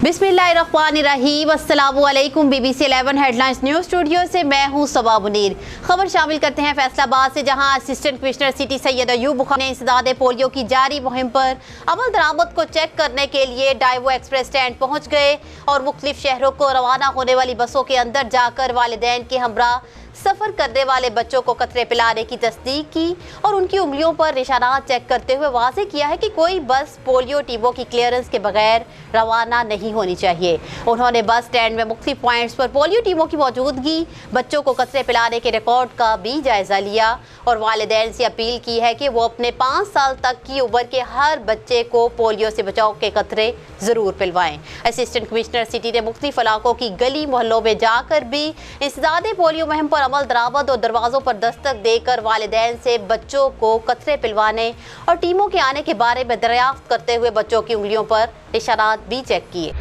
बिस्मिल्लाहिर्रहमानिर्रहीम। अस्सलामुअलैकुम। BBC 11 headlines news studio से मैं हूं सबा मुनीर। खबर शामिल करते हैं फैसलाबाद से, जहां assistant commissioner city Syed Ayub बखारी ने इंसदादे पोलियो की जारी मुहिम पर अमल दरामद को चेक करने के लिए ड्राइवर एक्सप्रेस स्टैंड पहुंच गए और मुख्तलिफ शहरों को रवाना होने वाली बसों के अंदर जाकर वालिदैन के हमरा सफ़र करने वाले बच्चों को कतरे पिलाने की तस्दीक की और उनकी उंगलियों पर निशानात चेक करते हुए वाज़ेह किया है कि कोई बस पोलियो टीमों की क्लियरेंस के बगैर रवाना नहीं होनी चाहिए। उन्होंने बस स्टैंड में मुख्तलिफ पॉइंट्स पर पोलियो टीमों की मौजूदगी, बच्चों को कतरे पिलाने के रिकॉर्ड का भी जायज़ा लिया और वालिदैन से अपील की है कि वो अपने 5 साल तक की उम्र के हर बच्चे को पोलियो से बचाव के कतरे ज़रूर पिलवाएं। असिस्टेंट कमिश्नर सिटी ने मुख्तलिफ इलाकों की गली मोहल्लों में जाकर भी इंसदादे पोलियो मुहिम पर अमल दरामद और दरवाजों पर दस्तक देकर वालिदैन से बच्चों को कतरे पिलवाने और टीमों के आने के बारे में दरियाफ्त करते हुए बच्चों की उंगलियों पर निशानात भी चेक किए।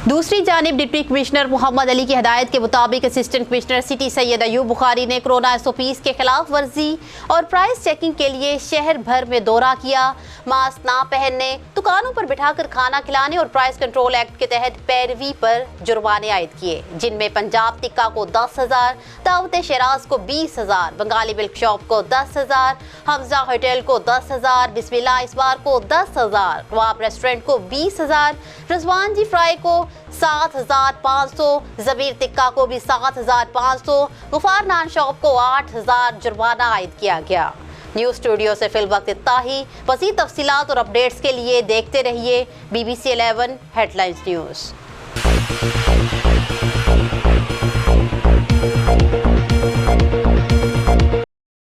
दूसरी जानिब डिप्टी कमिश्नर मोहम्मद अली की हिदायत के मुताबिक assistant commissioner city Syed Ayub बखारी ने कोरोना SOPs के खिलाफ वर्जी और प्राइस चेकिंग के लिए शहर भर में दौरा किया। मास्क ना पहनने, दुकानों पर बिठाकर खाना खिलाने और प्राइस कंट्रोल एक्ट के तहत पैरवी पर जुर्माने आयद किए, जिनमें पंजाब टिक्का को 10,000, दावत शराज को 20,000, बंगाली मिल्क शॉप को 10,000, हमजा होटल को 10,000, बिस्मिल्लाह इस बार को 10,000, नवाब रेस्टोरेंट को 20,000, रजवान जी फ्राई को 7,500, ज़मीर टिक्का को भी 7,500, गुफार नान शॉप को 8,000 जुर्माना आयद किया गया। न्यूज़ स्टूडियो से फिल वक्त इतना ही। मज़ीद तफसीलात और अपडेट्स के लिए देखते रहिए BBC 11 हेडलाइंस न्यूज़।